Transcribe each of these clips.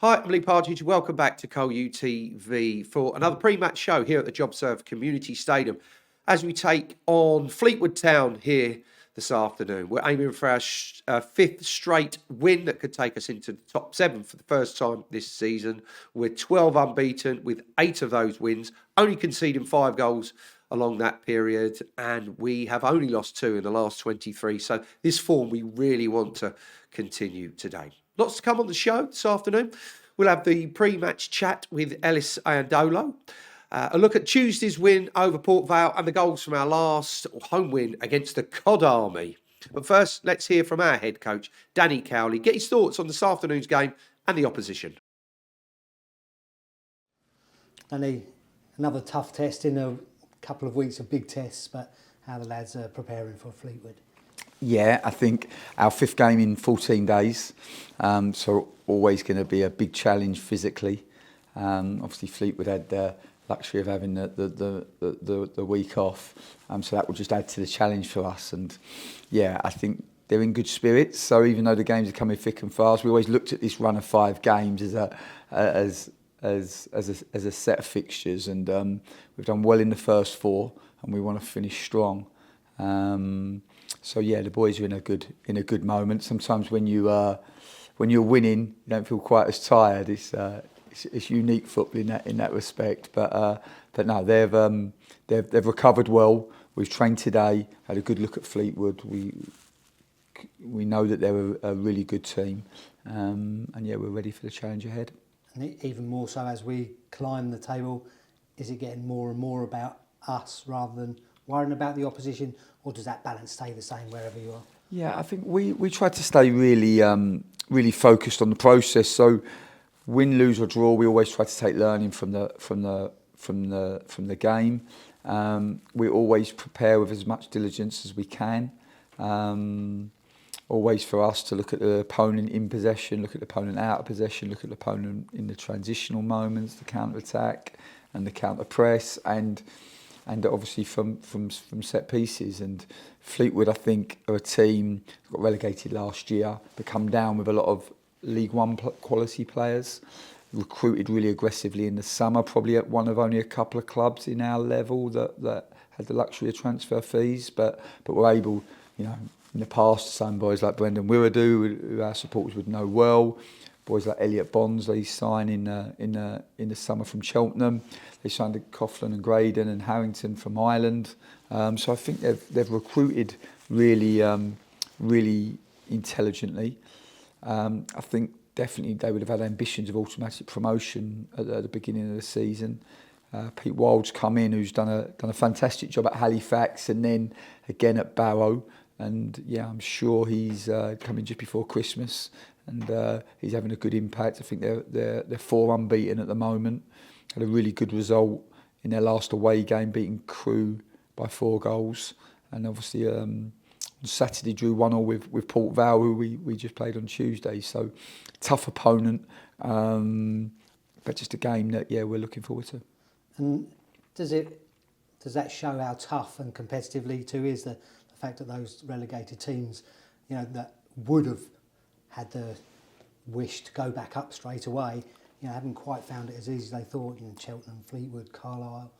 Hi, I'm Lee Partridge. Welcome back to Col UTV for another pre-match show here at the JobServe Community Stadium as we take on Fleetwood Town here this afternoon. We're aiming for our fifth straight win that could take us into the top seven for the first time this season. We're 12 unbeaten with 8 of those wins, only conceding 5 goals along that period, and we have only lost 2 in the last 23. So this form we really want to continue today. Lots to come on the show this afternoon. We'll have the pre-match chat with Ellis Ayandolo, a look at Tuesday's win over Port Vale and the goals from our last home win against the Cod Army. But first, let's hear from our head coach, Danny Cowley, get his thoughts on this afternoon's game and the opposition. Danny, another tough test in a couple of weeks of big tests, but how the lads are preparing for Fleetwood. Yeah, I think our 5th game in 14 days, so always going to be a big challenge physically. Obviously, Fleetwood had the luxury of having the week off, so that will just add to the challenge for us. And yeah, I think they're in good spirits. So even though the games are coming thick and fast, we always looked at this run of 5 games as a set of fixtures, and we've done well in the first 4, and we want to finish strong. So yeah, the boys are in a good moment. Sometimes when you're winning, you don't feel quite as tired. It's unique football in that respect. But no, they've recovered well. We've trained today, had a good look at Fleetwood. We know that they're a really good team, and yeah, we're ready for the challenge ahead. And even more so as we climb the table, is it getting more and more about us rather than worrying about the opposition, or does that balance stay the same wherever you are? Yeah, I think we try to stay really focused on the process. So win, lose or draw, we always try to take learning from the game. We always prepare with as much diligence as we can. Always for us to look at the opponent in possession, look at the opponent out of possession, look at the opponent in the transitional moments, the counter attack and the counter press, and obviously from set pieces. And Fleetwood, I think, are a team that got relegated last year, but come down with a lot of League One quality players, recruited really aggressively in the summer, probably at one of only a couple of clubs in our level that had the luxury of transfer fees, but were able, in the past to sign boys like Brendan Wiradu, who our supporters would know well, boys like Elliot Bonds they signed in the summer from Cheltenham. They signed Coughlin and Graydon and Harrington from Ireland. So I think they've recruited really intelligently. I think definitely they would have had ambitions of automatic promotion at the beginning of the season. Pete Wild's come in, who's done a fantastic job at Halifax and then again at Barrow. And yeah, I'm sure he's coming just before Christmas, and he's having a good impact. I think they're 4 unbeaten at the moment. Had a really good result in their last away game, beating Crewe by 4 goals. And obviously on Saturday drew 1-1 with Port Vale, who we just played on Tuesday. So tough opponent, but just a game that we're looking forward to. And does that show how tough and competitive League Two is? The fact that those relegated teams, that would have had the wish to go back up straight away, haven't quite found it as easy as they thought. Cheltenham, Fleetwood, Carlisle.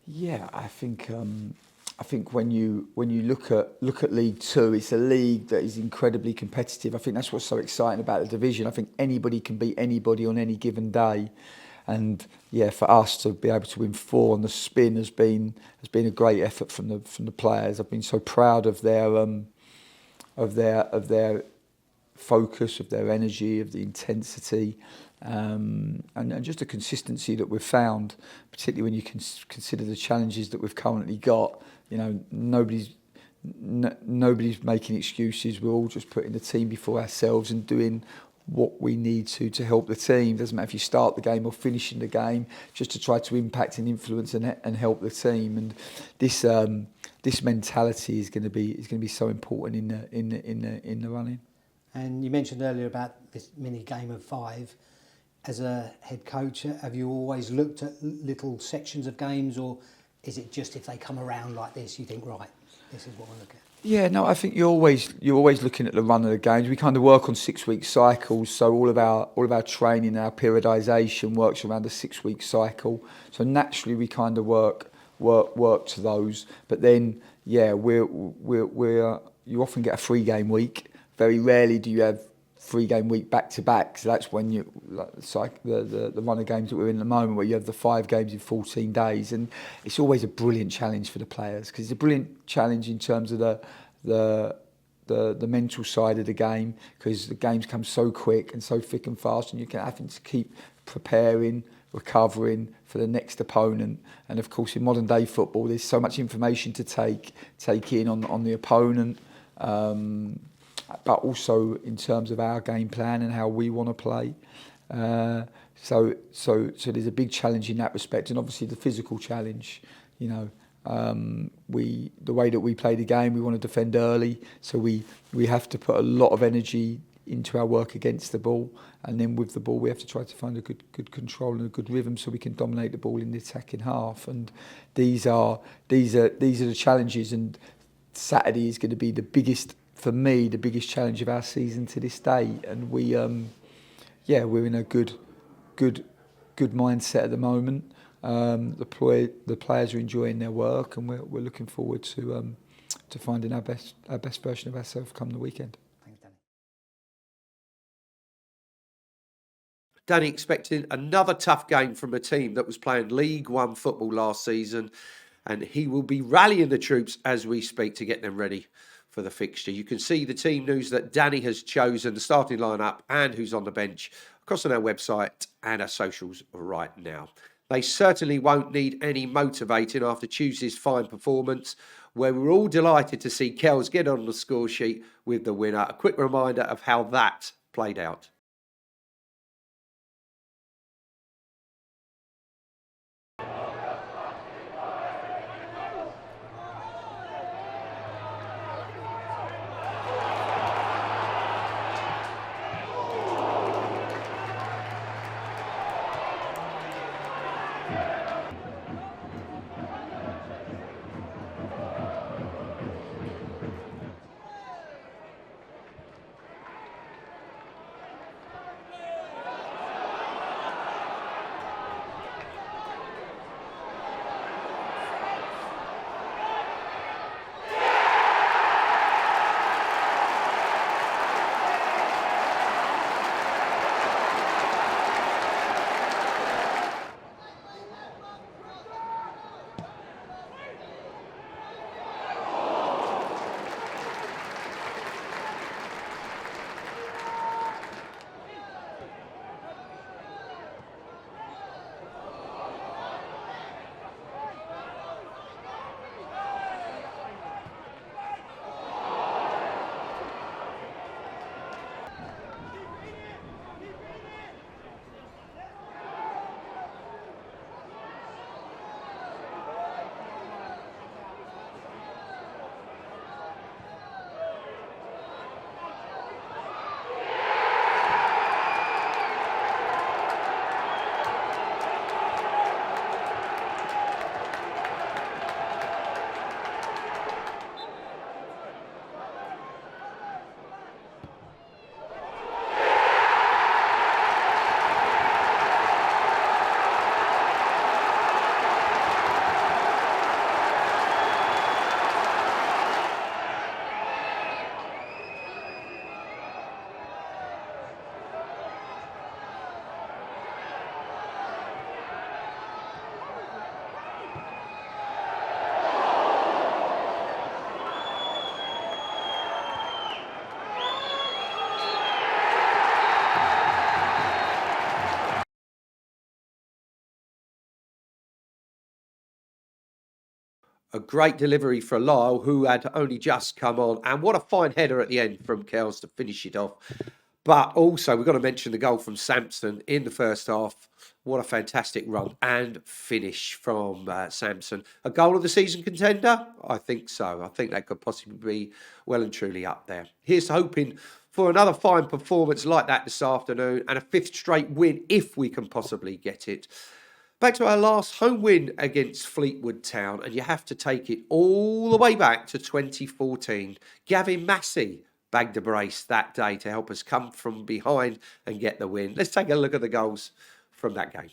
Yeah, I think when you look at League Two, it's a league that is incredibly competitive. I think that's what's so exciting about the division. I think anybody can beat anybody on any given day. And yeah, for us to be able to win 4 on the spin has been a great effort from the players. I've been so proud of their focus, of their energy, of the intensity, and just the consistency that we've found, particularly when you consider the challenges that we've currently got. Nobody's making excuses. We're all just putting the team before ourselves and doing what we need to help the team. Doesn't matter if you start the game or finishing the game, just to try to impact and influence and help the team. And this mentality is going to be so important in the running. And you mentioned earlier about this mini game of 5. As a head coach, have you always looked at little sections of games, or is it just if they come around like this, you think, right, this is what we'll look at? Yeah, no, I think you're always looking at the run of the games. We kind of work on 6 week cycles, so all of our training, our periodisation works around a 6 week cycle. So naturally, we kind of work to those. But then, yeah, we're you often get a 3 game week. Very rarely do you have 3 game week back to back. So that's when you like the run of games that we're in at the moment, where you have the 5 games in 14 days, and it's always a brilliant challenge for the players, because it's a brilliant challenge in terms of the mental side of the game, because the games come so quick and so thick and fast, and you're having to keep preparing, recovering for the next opponent. And of course, in modern day football, there's so much information to take in on the opponent. But also in terms of our game plan and how we want to play. So there's a big challenge in that respect, and obviously the physical challenge. You know, the way that we play the game, we want to defend early, so we have to put a lot of energy into our work against the ball, and then with the ball we have to try to find a good control and a good rhythm, so we can dominate the ball in the attacking half. And these are the challenges, and Saturday is going to be the biggest. For me, the biggest challenge of our season to this day, and we're in a good mindset at the moment. The players are enjoying their work, and we're looking forward to finding our best version of ourselves come the weekend. Thanks, Danny. Danny expecting another tough game from a team that was playing League One football last season, and he will be rallying the troops as we speak to get them ready for the fixture. You can see the team news that Danny has chosen, the starting lineup, and who's on the bench across on our website and our socials right now. They certainly won't need any motivating after Tuesday's fine performance, where we're all delighted to see Kells get on the score sheet with the winner. A quick reminder of how that played out. A great delivery for Lyle, who had only just come on. And what a fine header at the end from Kells to finish it off. But also, we've got to mention the goal from Sampson in the first half. What a fantastic run and finish from Sampson. A goal of the season contender? I think so. I think that could possibly be well and truly up there. Here's hoping for another fine performance like that this afternoon and a 5th straight win if we can possibly get it. Back to our last home win against Fleetwood Town, and you have to take it all the way back to 2014. Gavin Massey bagged a brace that day to help us come from behind and get the win. Let's take a look at the goals from that game.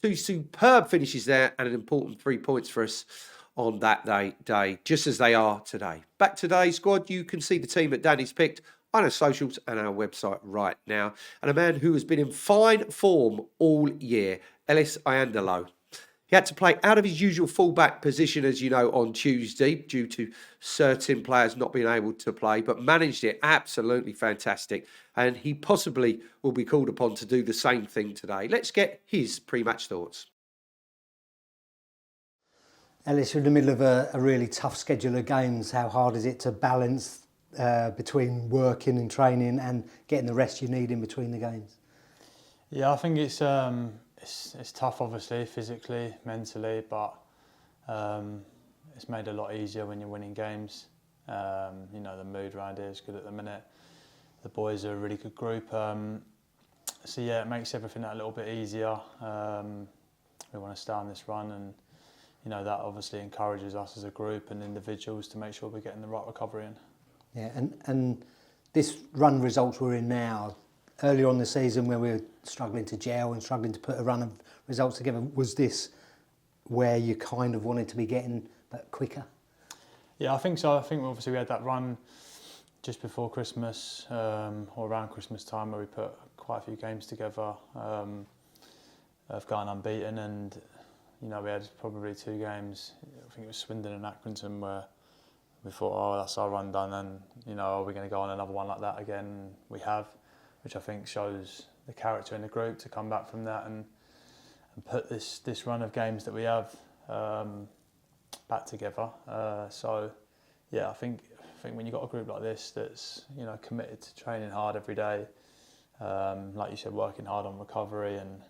Two superb finishes there and an important 3 points for us on that day, just as they are today. Back to today's squad, you can see the team that Danny's picked on our socials and our website right now. And a man who has been in fine form all year, Ellis Iandolo. He had to play out of his usual fullback position, as you know, on Tuesday due to certain players not being able to play, but managed it absolutely fantastic. And he possibly will be called upon to do the same thing today. Let's get his pre-match thoughts. Ellis, you're in the middle of a really tough schedule of games. How hard is it to balance between working and training and getting the rest you need in between the games? Yeah, I think it's tough, obviously, physically, mentally, but it's made a lot easier when you're winning games. You know, the mood around here is good at the minute. The boys are a really good group. So yeah, it makes everything that little bit easier. We want to stay on this run, and you know that obviously encourages us as a group and individuals to make sure we're getting the right recovery in. Yeah, and this run results we're in now, earlier on the season when we were struggling to gel and struggling to put a run of results together, was this where you kind of wanted to be getting, but quicker? Yeah, I think so. I think obviously we had that run just before Christmas, or around Christmas time, where we put quite a few games together of going unbeaten, and you know we had probably 2 games. I think it was Swindon and Accrington where we thought, oh, that's our run done, and you know, are we going to go on another one like that again? We have, which I think shows the character in the group to come back from that and put this run of games that we have back together. So yeah, I think when you've got a group like this that's, you know, committed to training hard every day, like you said, working hard on recovery and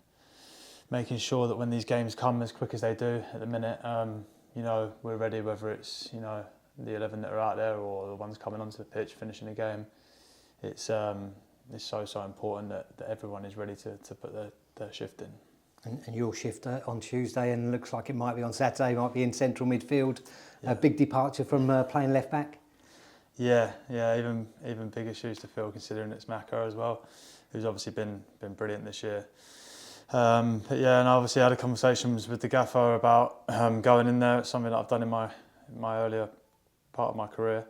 making sure that when these games come as quick as they do at the minute, you know, we're ready, whether it's, you know, the 11 that are out there or the ones coming onto the pitch finishing a game. It's so important that everyone is ready to put their shift in. And your shift on Tuesday, and looks like it might be on Saturday, might be in central midfield. Yeah. A big departure from playing left back. Yeah, even bigger shoes to fill, considering it's Maka as well, who's obviously been brilliant this year. But yeah, and I obviously had a conversations with the gaffer about going in there. It's something that I've done in my earlier part of my career.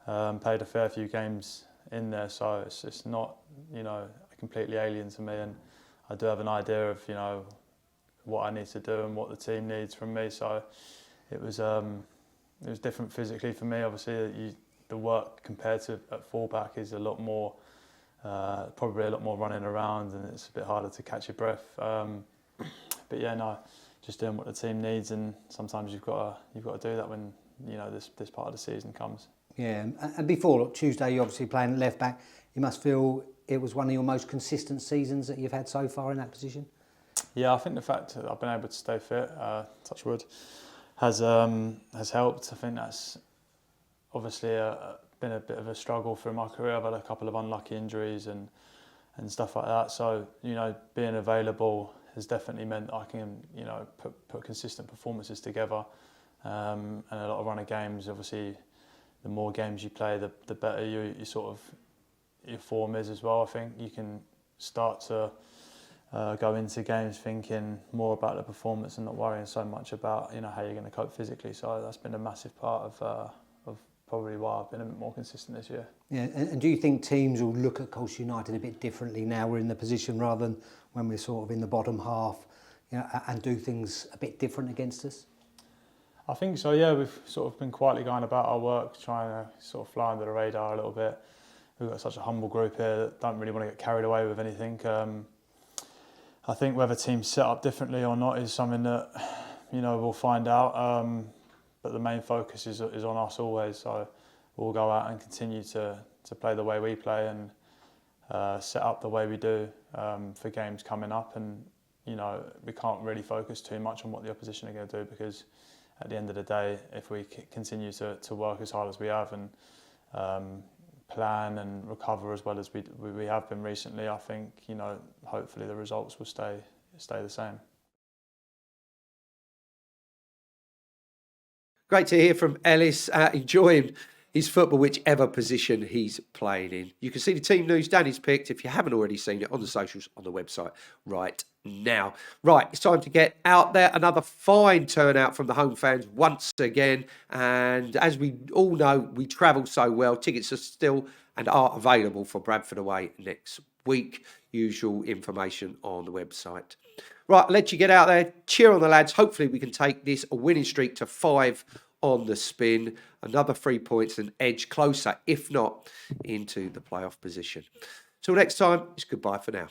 Played a fair few games in there, so it's not, you know, completely alien to me, and I do have an idea of, you know, what I need to do and what the team needs from me. So it was different physically for me. Obviously, the work compared to at fullback is a lot more, probably a lot more running around, and it's a bit harder to catch your breath. But yeah, no, just doing what the team needs, and sometimes you've got to do that when, you know, this part of the season comes. Yeah, and before Tuesday, you're obviously playing left back. You must feel it was one of your most consistent seasons that you've had so far in that position. Yeah, I think the fact that I've been able to stay fit, touch wood, has helped. I think that's obviously been a bit of a struggle through my career. I've had a couple of unlucky injuries and stuff like that. So, you know, being available has definitely meant I can, you know, put consistent performances together, and a lot of run of games. Obviously, the more games you play, the better you sort of your form is as well. I think you can start to go into games thinking more about the performance and not worrying so much about how you're going to cope physically. So that's been a massive part of probably why I've been a bit more consistent this year. Yeah, and do you think teams will look at Colchester United a bit differently now we're in the position rather than when we're sort of in the bottom half, and do things a bit different against us? I think so, yeah. We've sort of been quietly going about our work, trying to sort of fly under the radar a little bit. We've got such a humble group here that don't really want to get carried away with anything. I think whether teams set up differently or not is something that we'll find out. But the main focus is on us always. So we'll go out and continue to play the way we play and set up the way we do for games coming up. And we can't really focus too much on what the opposition are going to do, because at the end of the day, if we continue to work as hard as we have and plan and recover as well as we have been recently, I think hopefully the results will stay the same. Great to hear from Ellis, enjoying his football, whichever position he's playing in. You can see the team news Danny's picked, if you haven't already seen it, on the socials, on the website right now. Right, it's time to get out there. Another fine turnout from the home fans once again. And as we all know, we travel so well. Tickets are still and are available for Bradford away next week. Usual information on the website. Right, I'll let you get out there. Cheer on the lads. Hopefully we can take this a winning streak to 5 on the spin. Another 3 points and edge closer, if not into the playoff position. Till next time, it's goodbye for now.